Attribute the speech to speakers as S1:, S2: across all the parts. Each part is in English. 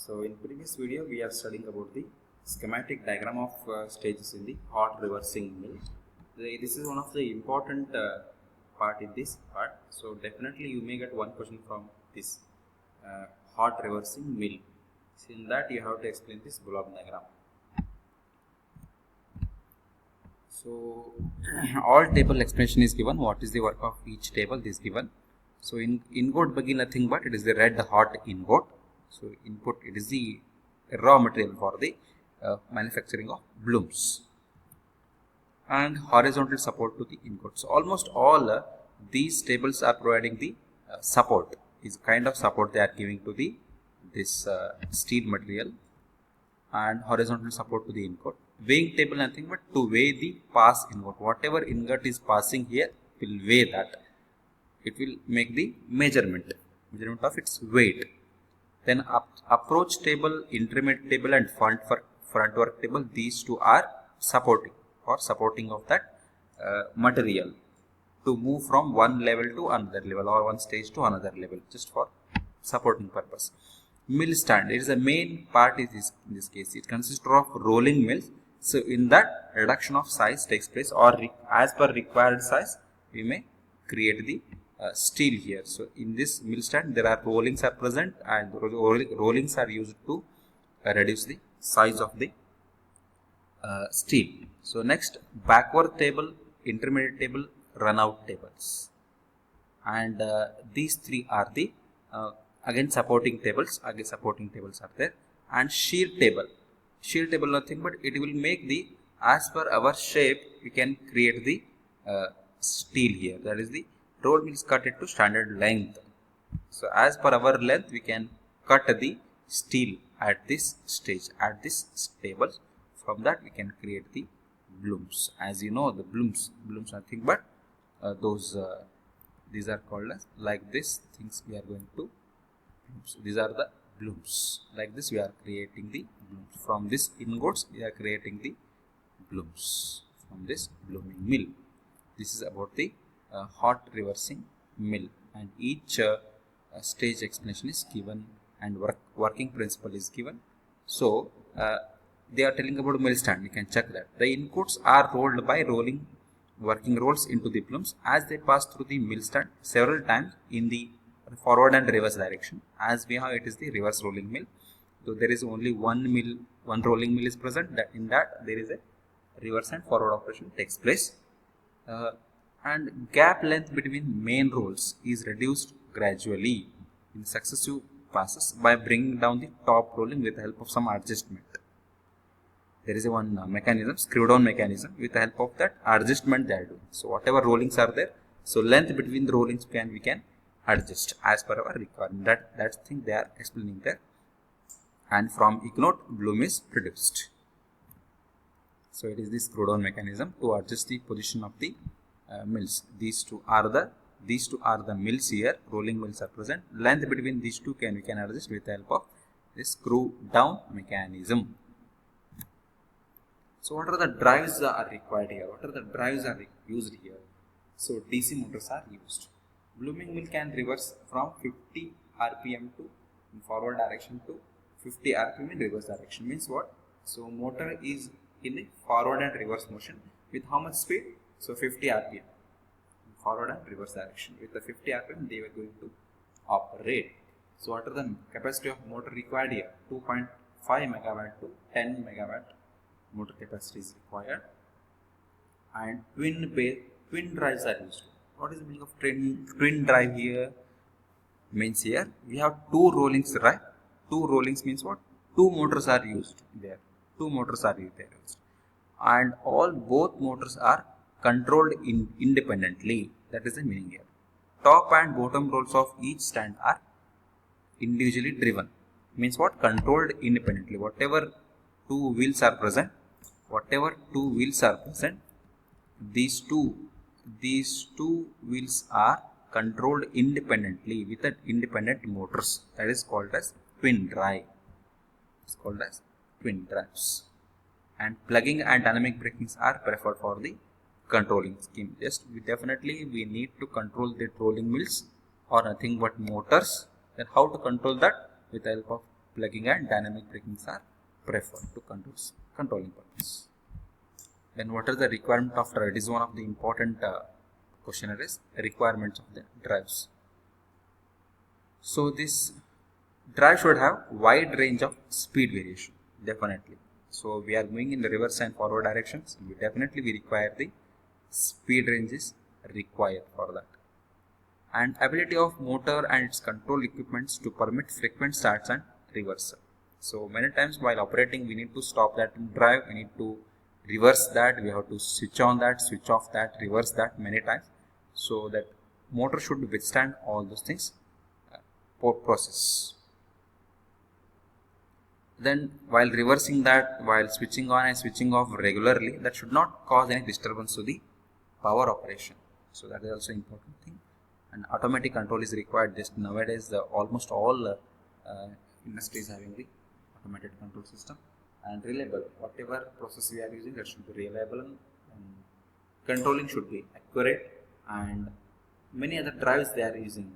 S1: So in previous video we are studying about the schematic diagram of stages in the hot reversing mill. This is one of the important part in this part. So definitely you may get one question from this hot reversing mill. So in that you have to explain this block diagram. So all table explanation is given. What is the work of each table is given. So in ingot begin nothing but it is the red hot ingot. So input, it is the raw material for the manufacturing of blooms, and horizontal support to the ingot. So almost all these tables are providing the support, is kind of support they are giving to the this steel material, and horizontal support to the ingot. Weighing table nothing but to weigh the pass ingot. Whatever ingot is passing here will weigh that. It will make the measurement of its weight. Then approach table, intermediate table, and front work table. These two are supporting of that material to move from one level to another level or one stage to another level, just for supporting purpose. Mill stand, it is the main part. In this case, it consists of rolling mills. So in that, reduction of size takes place, or as per required size, we may create the steel here. So in this mill stand there are rollings are present, and rollings are used to reduce the size of the steel. So next, backward table, intermediate table, run out tables, and these three are the again supporting tables. Again supporting tables are there. And shear table nothing but it will make the, as per our shape we can create the steel here. That is, the roll mill is cut it to standard length. So as per our length we can cut the steel at this stage, at this table. From that we can create the blooms. As you know, the blooms nothing but these are called as, like this things we are going to, so these are the blooms. Like this we are creating the blooms. From this ingots we are creating the blooms from this blooming mill. This is about the hot reversing mill, and each stage explanation is given, and working principle is given. So they are telling about mill stand. You can check that the inputs are rolled by rolling working rolls into the blooms as they pass through the mill stand several times in the forward and reverse direction. As we have, it is the reverse rolling mill. So there is only one rolling mill is present. That in that there is a reverse and forward operation takes place. And gap length between main rolls is reduced gradually in successive passes by bringing down the top rolling with the help of some adjustment. There is one mechanism, screw down mechanism. With the help of that adjustment they are doing. So whatever rollings are there, so length between the rollings we can adjust as per our requirement. That's thing they are explaining there. And from ignot, bloom is produced. So it is this screw down mechanism to adjust the position of the mills. These two are the mills here. Rolling mills are present. Length between these two we can adjust with the help of this screw down mechanism. So what are the drives are required here? What are the drives are used here? So DC motors are used. Blooming mill can reverse from 50 rpm to in forward direction to 50 rpm in reverse direction. Means what? So motor is in a forward and reverse motion with how much speed? So 50 rpm forward and reverse direction. With the 50 rpm they were going to operate. So what are the capacity of motor required here? 2.5 megawatt to 10 megawatt motor capacity is required. And twin drives are used. What is the meaning of twin drive here? Means here we have two rollings, right? Two rollings means what? Two motors are used there. Two motors are used there. And both motors are controlled independently. That is the meaning here. Top and bottom rolls of each stand are individually driven. Means what? Controlled independently. Whatever two wheels are present, these two wheels are controlled independently with independent motors. That is called as twin drive. It's called as twin drives. And plugging and dynamic brakings are preferred for the controlling scheme. We need to control the rolling mills or nothing but motors. Then how to control that? With the help of plugging and dynamic brakings are preferred to controlling purpose. Then what is the requirement of drive? It is one of the important questionnaire is requirements of the drives. So this drive should have wide range of speed variation, definitely. So we are going in the reverse and forward directions. We require the speed ranges required for that. And ability of motor and its control equipments to permit frequent starts and reversal. So many times while operating, we need to stop that drive, we need to reverse that, we have to switch on that, switch off that, reverse that many times. So that motor should withstand all those things process. Then while reversing that, while switching on and switching off regularly, that should not cause any disturbance to the power operation. So that is also important thing. And automatic control is required. Just nowadays almost all industries having the automated control system, and reliable. Whatever process we are using, that should be reliable, and controlling should be accurate, and many other drives they are using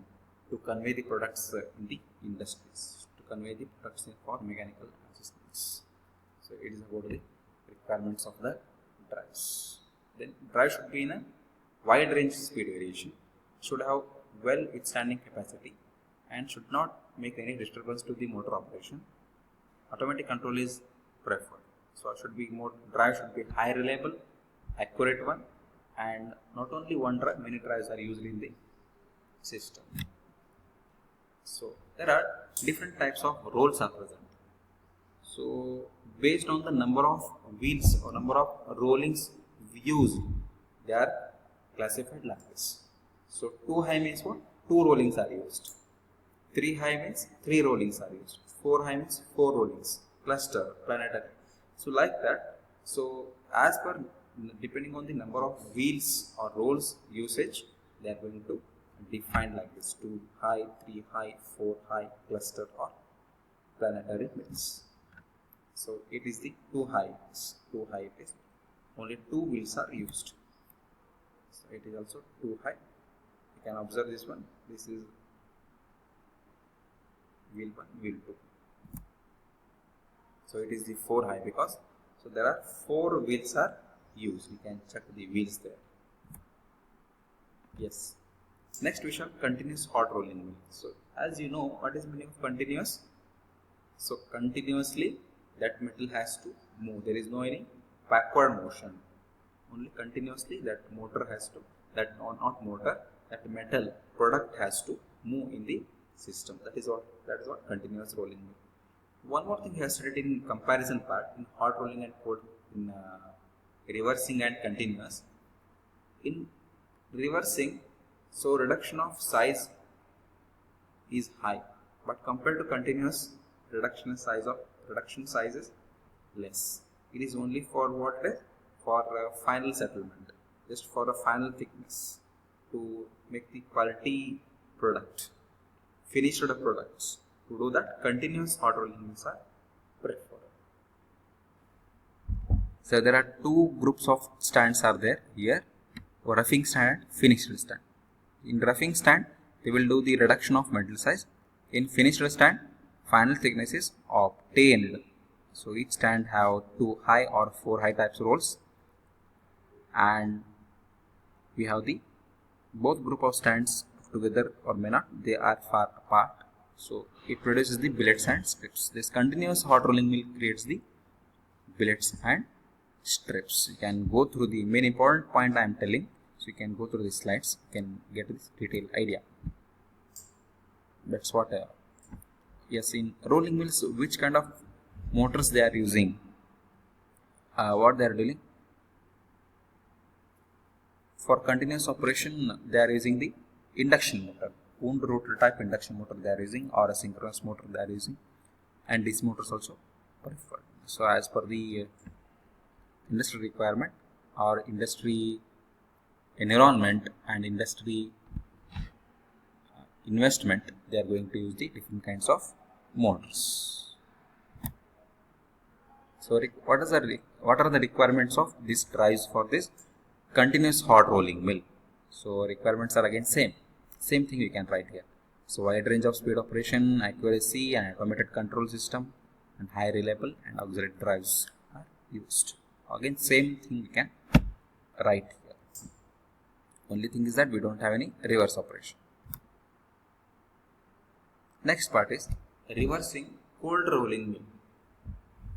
S1: to convey the products in the industries, to convey the products for mechanical assistance. So it is about the requirements of the drives. Then drive should be in a wide range speed variation, should have well withstanding capacity, and should not make any disturbance to the motor operation. Automatic control is preferred. So drive should be high reliable, accurate one, and not only one drive, many drives are used in the system. So there are different types of rolls are present. So based on the number of wheels or number of rollings used, they are classified like this. So 2 high means what? 2 rollings are used. 3 high means 3 rollings are used. 4 high means 4 rollings. Cluster, planetary. So like that. So as per depending on the number of wheels or rolls usage, they are going to define like this: 2 high, 3 high, 4 high, cluster or planetary mills. So it is the 2 high. 2 high it is. Only 2 wheels are used. So it is also 2 high. You can observe this one. This is wheel 1, wheel 2. So it is the 4 high because so there are 4 wheels are used. You can check the wheels there. Yes. Next we shall continuous hot rolling mill. So as you know, what is meaning of continuous? So continuously that metal has to move. There is no any backward motion. Only continuously that motor has to, that metal product has to move in the system. That is what continuous rolling mill. One more thing has stated in comparison part in hot rolling and cold, in reversing and continuous. In reversing, so reduction of size is high, but compared to continuous, reduction size is less. It is only for what? For final settlement, just for a final thickness to make the quality product, finished products. To do that, continuous hot rolling mills are preferred. So there are 2 groups of stands are there here: roughing stand and finished stand. In roughing stand, they will do the reduction of metal size. In finished stand, final thickness is obtained. So each stand have 2 high or 4 high types rolls, and we have the both group of stands together or may not, they are far apart. So it produces the billets and strips. This continuous hot rolling mill creates the billets and strips. You can go through the main important point I am telling. So you can go through the slides, you can get this detailed idea. That's what. Yes, in rolling mills, which kind of motors they are using? What they are doing? For continuous operation, they are using the induction motor, wound rotor type induction motor they are using, or a synchronous motor they are using, and DC motors also preferred. So as per the industry requirement or industry environment and industry investment, they are going to use the different kinds of motors. So what are the requirements of these drives for this continuous hot rolling mill? So requirements are again same thing we can write here. So wide range of speed operation, accuracy and automated control system, and high reliable and auxiliary drives are used. Again same thing we can write here. Only thing is that we don't have any reverse operation. Next part is reversing cold rolling mill.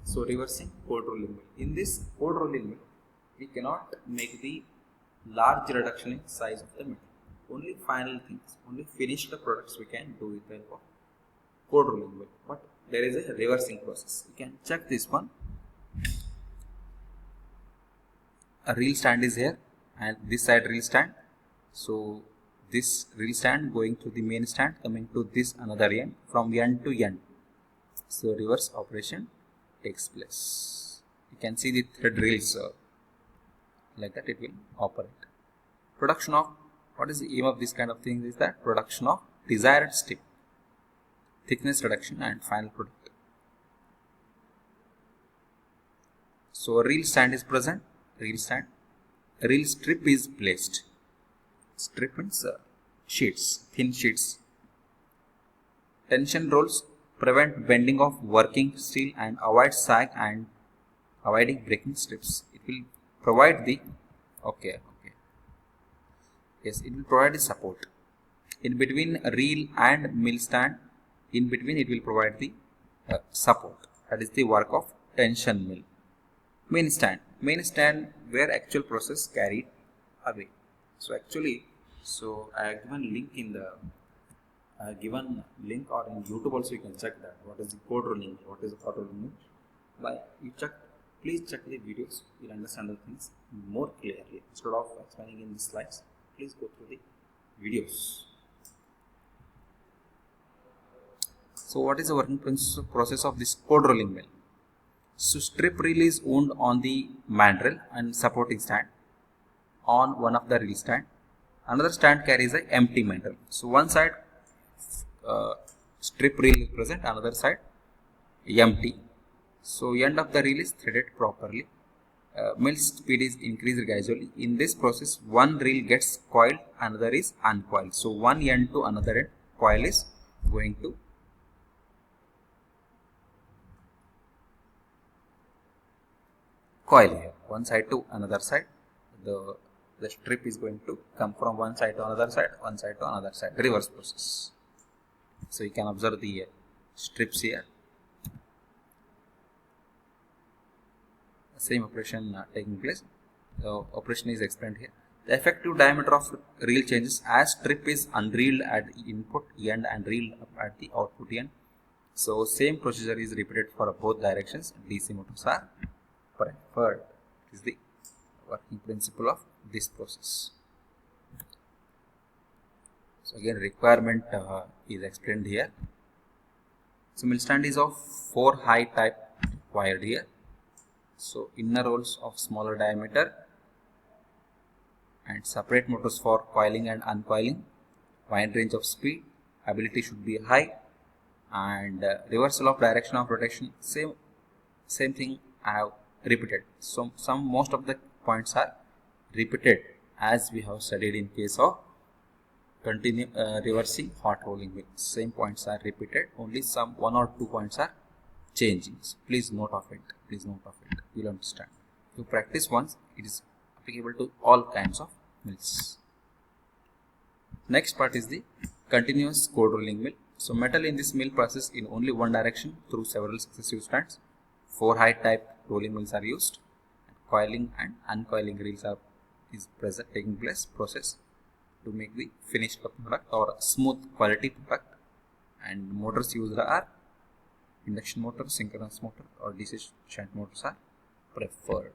S1: So reversing cold rolling mill. In this cold rolling mill, we cannot make the large reduction in size of the metal. Only final things, only finished products we can do with the help of cold rolling mill. But there is a reversing process. You can check this one. A reel stand is here and this side reel stand. So this reel stand going to the main stand, coming to this another end, from end to end. So reverse operation takes place. You can see the thread reels like that it will operate. Production of, what is the aim of this kind of thing is that production of desired strip, thickness reduction and final product. So a reel stand is present, reel stand, a reel strip is placed. Strip means sheets, thin sheets. Tension rolls prevent bending of working steel and avoid sag and avoiding breaking strips. It will provide the it will provide the support. In between reel and mill stand, in between it will provide the support. That is the work of tension mill. Main stand where actual process carried away. So actually, I have given link in the or in YouTube also you can check that. What is the cold rolling? What is the hot rolling? Please check the videos. You'll understand the things more clearly. Instead of explaining in the slides, please go through the videos. So what is the working process of this cold rolling mill? So strip reel is wound on the mandrel and supporting stand on one of the reel stand. Another stand carries a empty mandrel. So one side strip reel is present, another side empty. So end of the reel is threaded properly. Mill speed is increased gradually. In this process, one reel gets coiled, another is uncoiled. So one end to another end, coil is going to coil here. One side to another side. The strip is going to come from one side to another side, one side to another side. Reverse process. So you can observe the strips here. Same operation taking place. The operation is explained here. The effective diameter of reel changes as strip is unreeled at the input end and reeled up at the output end. So same procedure is repeated for both directions. DC motors are preferred. This is the working principle of this process. So again requirement is explained here. So mill stand is of 4 high type required here. So inner rolls of smaller diameter and separate motors for coiling and uncoiling. Wide range of speed, ability should be high, and reversal of direction of rotation. Same thing I have repeated. So most of the points are repeated as we have studied in case of reversing hot rolling mill. Same points are repeated, only some 1 or 2 points are changing. So please note of it. You will understand. If you practice once, it is applicable to all kinds of mills. Next part is the continuous cold rolling mill. So metal in this mill process in only one direction through several successive stands. 4 high type rolling mills are used. Coiling and uncoiling reels is taking place process to make the finished product or smooth quality product. And motors used are induction motor, synchronous motor or DC shunt motors are preferred.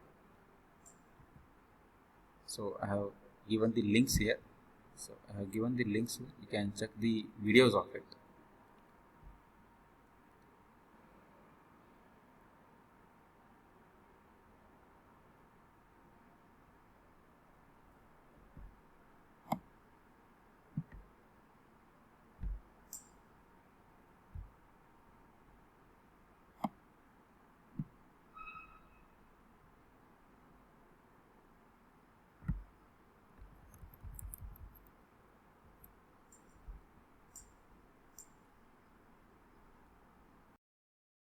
S1: So I have given the links here. You can check the videos of it.